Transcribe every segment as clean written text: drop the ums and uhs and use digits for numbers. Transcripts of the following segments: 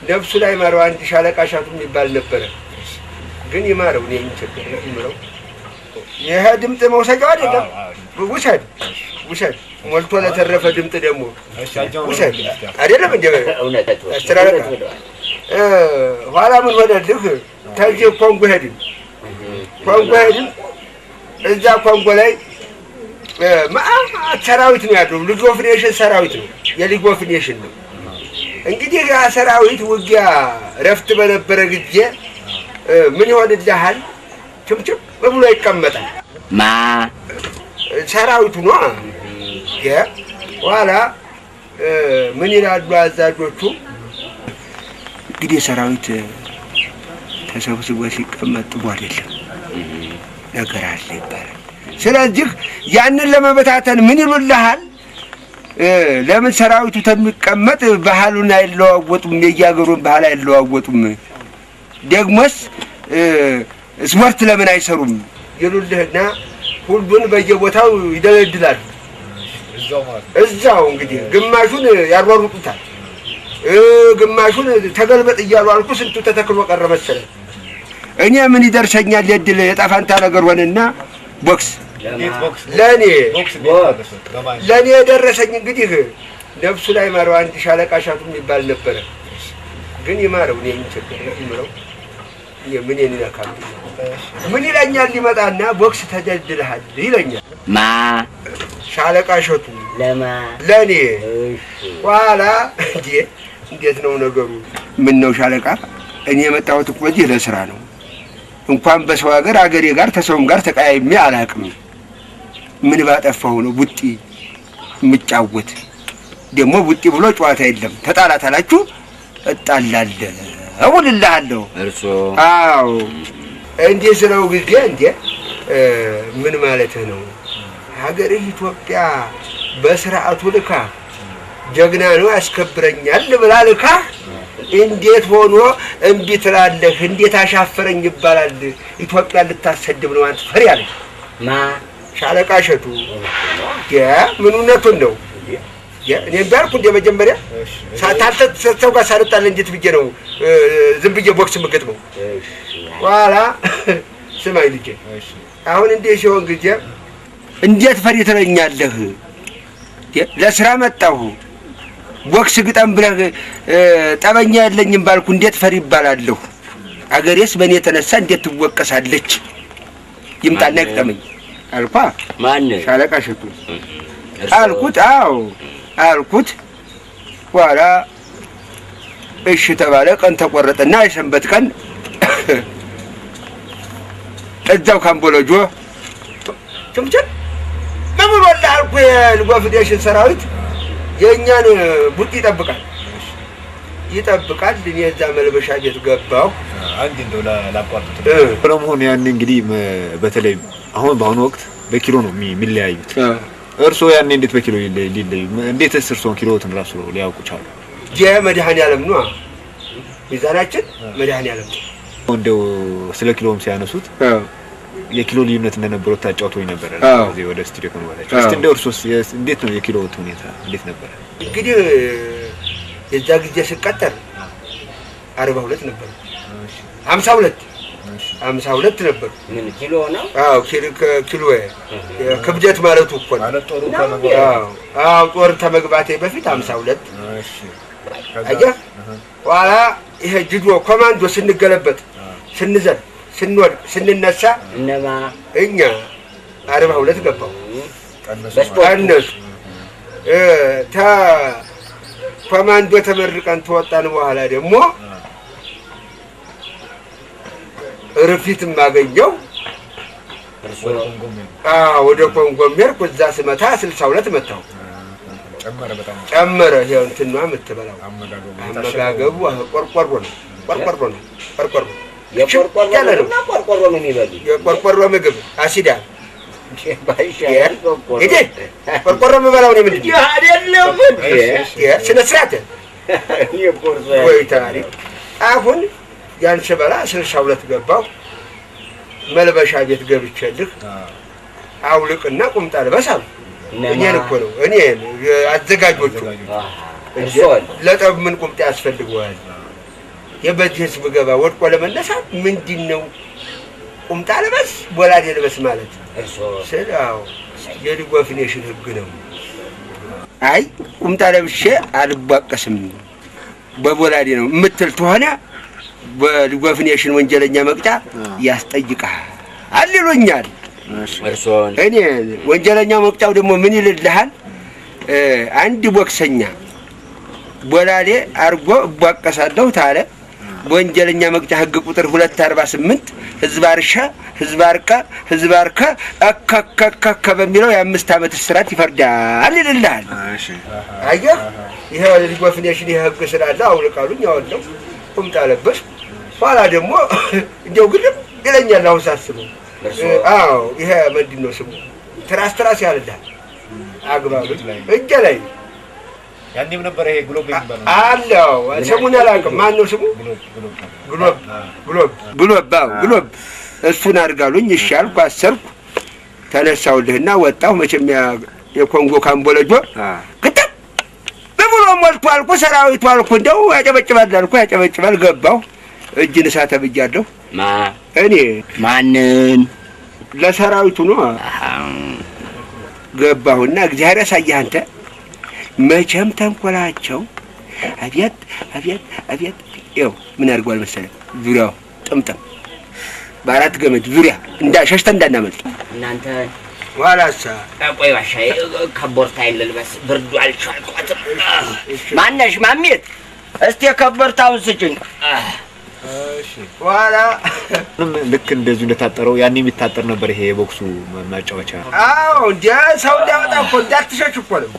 ነፍሱ ላይ ማረው አንድ ሻለቃ ሻቱ የሚባል ነበር ግን ይማረው ነው የሚቸገረው ይምረው ይሄ ድምጽ መውሰጃው አይደለም ውሰድ ሞልቶ ለተረፈ ድምጽ ደግሞ ውሰድ አይደለም እንደ አስተራረቀ ኋላ ምን ሆነልህ ታጂ ኮንጎ ሄድን እዛ ኮንጎ ላይ ሰራዊት ነው ያለው ሊግ ኦፍ ኔሽን ሰራዊት ነው የሊግ ኦፍ ኔሽን ነው እንግዲህ ያ ሰራዊት ውጊያ ረፍት በነበረ ጊዜ ምን ይሆንልሃል ችምችም ብሎ ይቀመጣል ማ ሰራዊቱ ነው ኋላ ምን ይላሉ አዛዦቹ እንግዲህ ሰራዊት ተሰብስቦ ሲቀመጥ ጥሩ አይደለም ነገር አለ ይባላል ስለዚህ ያንን ለመበታተን ምን ይሉልሃል ለምን ሰራዊቱ ተሚቀመጥ ባህሉን አይለዋወጡም የያገሩን ባህል አይለዋወጡም ደግሞስ ስፖርት ለምን አይሰሩም ይሉልህና ሁሉን በየቦታው ይደለድላሉ እዛው እንግዲህ ግማሹን ያሯሩጡታል ግማሹን ተገልበጥ እያሉ አልኩ ስንቱ ተተክሎ ቀረ መሰለ እኔ ምን ይደርሰኛል የድል የጣፋንታ ነገር ሆነና ቦክስ ለኔ ደረሰኝ እንግዲህ ነፍሱ ላይ ማረው አንድ ሻለቃ ሻቱ የሚባል ነበር ግን ይማረው ነው የሚቸገረው ይምረው ምን ይነካል ምን ይለኛል ሊመጣና ቦክስ ተደልድልሃል ይለኛል ማ ሻለቃ ሻቱ ለማ ለኔ ኋላ እንዴት ነው ነገሩ ምን ነው ሻለቃ እኔ የመጣሁት እኮ እዚህ ለስራ ነው እንኳን በሰው ሀገር አገሬ ጋር ተሰውም ጋር ተቀያይሜ አላቅም ምን ባጠፋው ነው ቡጢ ምጫወት ደግሞ ቡጢ ብሎ ጨዋታ የለም ተጣላታላችሁ እጣላለሁ እልልሃለሁ እርሶ አዎ እንዴ ስለው ጊዜ እንዴ ምን ማለት ነው ሀገር ኢትዮጵያ በስርዓቱ ልካ ጀግና ነው ያስከብረኛል ብላ ልካ እንዴት ሆኖ እንቢ ትላለህ እንዴት አሻፈረኝ ይባላል ኢትዮጵያ ልታሰድብ ነው አንተ ፈሪ አለ ማ ሻለቃ ሸቱ ምንነቱን ነው እኔ ባርኩ እንደ መጀመሪያ ሰው ጋር ሳልጣል እንዴት ብዬ ነው ዝም ብዬ ቦክስ የምገጥመው ኋላ ስማይ ልጄ አሁን እንዴ ሲሆን ጊዜ እንዴት ፈሪ ትለኛለህ ለስራ መጣሁ ቦክስ ግጠም ብለህ ጠበኛ ያለኝም ባልኩ እንዴት ፈሪ ይባላለሁ አገሬስ በእኔ ተነሳ እንዴት ትወቀሳለች ይምጣና ይቅጠመኝ አልኳ ማን ሻለቃ ሸቱ አልኩት አዎ አልኩት ኋላ እሺ ተባለ ቀን ተቆረጠና የሰንበት ቀን እዛው ካምቦሎጆ ጭምጭም ምን ወላሂ አልኩ የልጓፍዴሽን ሰራዊት የኛን ቡጢ ይጠብቃል እኔ እዛ መልበሻ ቤት ገባሁ አንድ እንደው ላቋርጥ ፕሮሞን ያን እንግዲህ በተለይ አሁን በአሁኑ ወቅት በኪሎ ነው የሚለያዩት እርሶ ያን እንዴት በኪሎ ሊለዩ እንዴትስ እርሶን ኪሎትን ራሱ ሊያውቁ ቻሉ መድኃኒዓለም ነው ሚዛናችን መድኃኒዓለም እንደው ስለ ኪሎም ሲያነሱት የኪሎ ልዩነት እንደነበረው ታጫውቶኝ ነበር እዚህ ወደ ስቱዲዮ ከመጣች እስቲ እንደው እርሶስ እንዴት ነው የኪሎ ሁኔታ እንዴት ነበር እንግዲህ የዛ ጊዜ ሲቀጠር 42 ነበር 52 ነበር ምን ኪሎ ነው አዎ ኪሎ ክብደት ማለቱ እኮ ማለት ጦሩ ከመግባቱ አዎ ጦር ተመግባቴ በፊት 52 እሺ አየህ ኋላ ይሄ ጅዶ ኮማንዶ ስንገለበጥ ስንዘል ስንወድ ስንነሳ እነማ እኛ 42 ገባው ቀነሱ ኮማንዶ ተመርቀን ተወጣን በኋላ ደግሞ ርፊት ማገኘው ወደ ኮንጎ ሜርኩ እዛ ስመታ 62 መታው ጨመረ ይሄ እንትን ነው የምትበላው አመጋገቡ ቆርቆሮ ነው የቆርቆሮ ነው የሚበሉ የቆርቆሮ ምግብ አሲዳ ቆርቆሮ የሚበላው ነው ምንድን ነው አይደለም ስነ ስርዓት ወይ ታሪክ አሁን ያን ሸበላ 62 ገባው መልበሻ ቤት ገብቼልህ አውልቅና ቁምጣ ልበሳው እኔን እኮ ነው እኔን አዘጋጆቹ ለጠብ ምን ቁምጣ ያስፈልገዋል የበጅስ ብገባ ወድቆ ለመነሳት ምንድነው ቁምጣ ለበስ ቦላዴ ለበስ ማለት እርሶ ስራው የዲጎፊኔሽን ህግ ነው። አይ ቁምጣ ለብሼ አልቧቀስም በቦላዴ ነው የምትል ተሆነ በዲጎፊኔሽን ወንጀለኛ መቅጫ ያስጠይቃል ይሉኛል። እርሶ እኔ ወንጀለኛ መቅጫው ደግሞ ምን ይልልሃል? አንድ ቦክሰኛ ቦላዴ አርጎ እቧቀሳለሁ ታለ ወንጀለኛ መቅጫ ህግ ቁጥር 248 ህዝባርከ አከከከከ በሚለው የ5 ዓመት እስራት ይፈርዳል ይልልሃል። እሺ አየህ ይሄ ዲጎፊኔሽን ህግ ስላለ አውልቃሉኝ ያወለው ቁምጣ ለበስ ኋላ ደግሞ እንደው ግድም ይለኛል አሁን ሳስበው። አዎ ይሄ ምንድነው ስሙ ትራስ ያለዳል አግባብ እጄ ላይ ያንንም ነበር ይሄ ግሎብ የሚባለው አለው ስሙን አላውቅም። ማን ነው ስሙ? ግሎብ እሱን አድርጋሉኝ። እሺ አልኩ አሰርኩ ተነሳውልህና ወጣሁ። መቼም የኮንጎ ካምቦለጆ ግጥም በብሎ ሞልቶ አልኩ ሰራዊቱ አልኩ እንደው ያጨበጭባል አልኩ ያጨበጭባል ገባሁ። እጅ ንሳ ተብያለሁ። እኔ ማንን ለሰራዊቱ ነው ገባሁና እግዚአብሔር ያሳየህ አንተ መቼም ተንኮላቸው አብያት ይኸው ምን አድርጓል መሰለህ ዙሪያው ጥምጥም በአራት ገመድ ዙሪያ ሸሽተን እንዳናመልጥ እናንተ ዋላሳ ቆይ ባሻ ከቦርታ ይልልበስ ብርዱ አልቻልኳትም። ማነሽ ማሚት እስቲ ከቦርታውን ስጭኝ። እሺ ዋላ ልክ እንደዚህ እንደታጠረው ያኔ የሚታጠር ነበር ይሄ የቦክሱ ማጫወቻ። አዎ እንዴ ሰው እንዳወጣ እኮ እንዳትሸሽ እኮ ነው።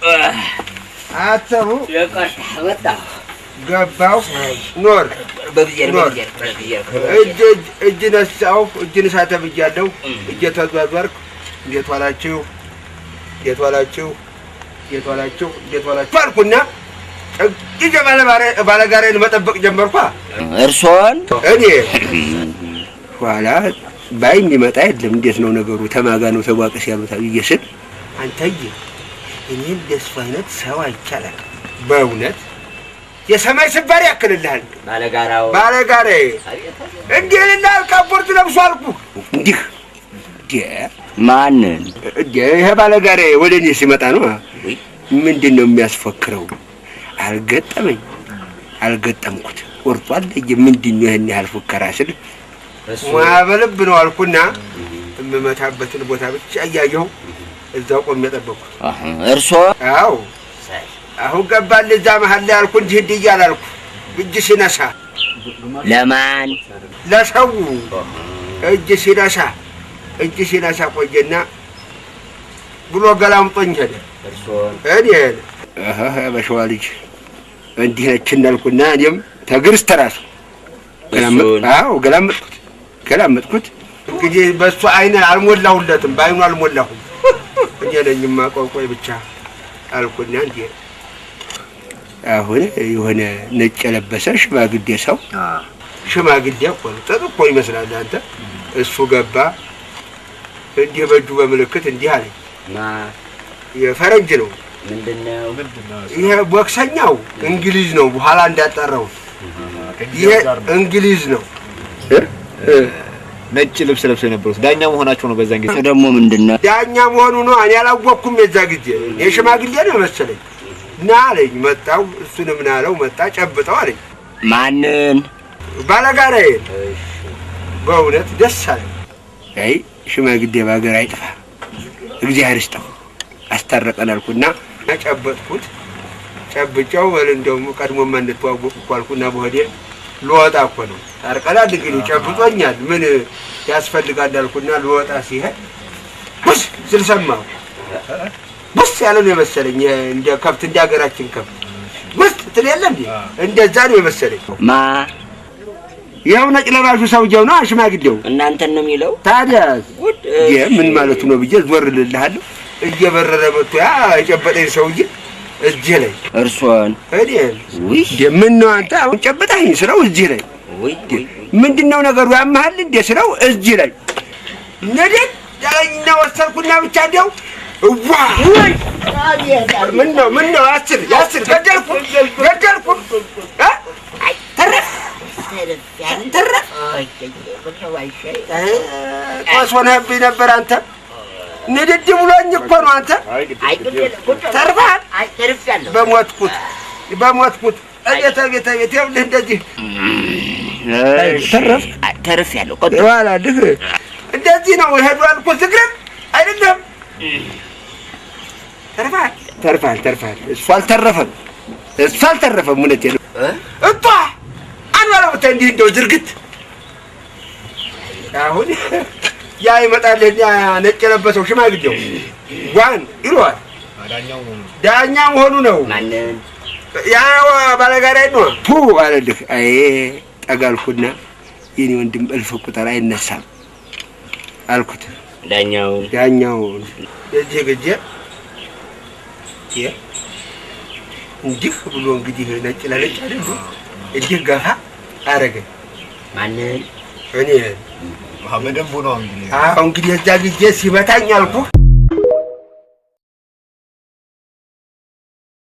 አተሩ ለቀሽ ወጣ ገባው ኖር በብየር እጅ ነሳው እጅ ንሳ ተብያለሁ። እየተዟዟርኩ እንዴት ዋላችሁ አልኩና እጅ ባለጋራዬን መጠበቅ ጀመርኳ። እርሶን እኔ ኋላ ባይ የሚመጣ የለም። እንዴት ነው ነገሩ? ተማጋ ነው ተዋቀስ ያሉት ይስል አንተዬ እኔ እንደሱ አይነት ሰው አይቻላል በእውነት የሰማይ ስባሪ ያክልልሃል። ባለጋራዬ እንዲህ ልላል ካፖርት ለብሶ አልኩ እንዲህ ማንን ይሄ ባለጋራዬ ወደ እኔ ሲመጣ ነው ምንድን ነው የሚያስፈክረው? አልገጠምኩት ቆርጧል። ምንድን ነው ይሄን ያህል ፉከራ ስል ማበልብ ነው አልኩና የምመታበትን ቦታ ብቻ እያየሁ እዛው ቆሜ ጠበቅኩት። እርሶ አዎ አሁን ገባል እዛ መሀል ላይ አልኩ እንዲህ እያላልኩ እጅ ሲነሳ ለማን ለሰው እጅ ሲነሳ ቆየና ብሎ ገላምጦኝ ሄደ። እኔን በሸዋ ልጅ እንዲህ ነች እናልኩና እኔም ተግርስ ተራሱ ገላመጥኩት። እንግዲህ በእሱ አይነ አልሞላሁለትም፣ በአይኑ አልሞላሁም። እኔ ነኝ የማቆይ ብቻ አልኩና እንዴ አሁን የሆነ ነጭ የለበሰ ሽማግሌ እኮ ነው ጥጥ እኮ ይመስላል አንተ። እሱ ገባ እንዲህ በእጁ በምልክት እንዲህ አለኝ። የፈረንጅ ነው ምንድነው ይሄ ቦክሰኛው እንግሊዝ ነው። በኋላ እንዳጠራው ይሄ እንግሊዝ ነው። ነጭ ልብስ ለብሰው የነበሩት ዳኛ መሆናቸው ነው። በዛን ጊዜ ደግሞ ምንድነው ዳኛ መሆኑ ነው። እኔ አላወቅኩም። የዛ ጊዜ የሽማግሌ ነው መሰለኝ። ና አለኝ። መጣው እሱንም ና አለው። መጣ ጨብጠው አለኝ። ማንን? ባለጋራዬን። በእውነት ደስ አለኝ። አይ ሽማግሌ በሀገር አይጥፋ እግዚአብሔር ይስጠው አስታረቀን አልኩና ጨበጥኩት። ጨብጨው በል እንደውም ቀድሞማ እንድትዋወቁ እኮ አልኩና በሆዴ ልወጣ እኮ ነው ታርቀናል። እንግዲህ ጨብጦኛል ምን ያስፈልጋል አልኩና ልወጣ ሲሄድ ቡስ ስል ሰማሁ። ቡስ ያለ ነው የመሰለኝ እንደ ከብት እንደ ሀገራችን ከብት ቡስ ትል የለ እንዴ እንደዛ ነው የመሰለኝ። ይኸው ነጭ ለባሹ ሰውዬው ነው ሽማግሌው። እናንተን ነው የሚለው ታዲያ ምን ማለቱ ነው ብዬ ዞር ልልሃለሁ። እየበረረ መጥቶ ያ የጨበጠኝ ሰውዬ እዚህ ላይ እርሶን እኔን ምን ነው አንተ አሁን ጨበጣኝ ስለው እዚህ ላይ ምንድነው ነገሩ ያመሃል እንደ ስለው እዚህ ላይ ነደድ ያለኝና ወሰድኩና ብቻ እንደው ዋ ምን ነው ያስር ገደልኩ ተረፍ ጦስ ሆነህብኝ ነበር አንተ ንድድ ብሎኝ እኮ ነው አንተ ተርፈሃል በሞትኩት እቤት ይኸውልህ እንደዚህ ተርፌያለሁ በኋላ ድህ እንደዚህ ነው ሄዷል እኮ ዝግረም አይደለም ተርፈሃል እሱ አልተረፈም እውነቴን ነው እጧ አንባለው እንዲህ እንደው ዝርግት አሁን ያ ይመጣልህ ነጭ የለበሰው ሽማግሌው ጓን ይሏል ዳኛ መሆኑ ነው ማንን ያ ባለጋራይ ነው ቱ አለልህ አይ ጠጋልኩና የኔ ወንድም እልፍ ቁጥር አይነሳም አልኩት ዳኛው እዚህ ግጄ እንዲህ ብሎ እንግዲህ ነጭ ለነጭ አይደል እንዲህ ገፋ አረገኝ ማንን እኔ በደንብ ነው እንግዲህ እዛ ግጄ ሲመታኝ አልኩህ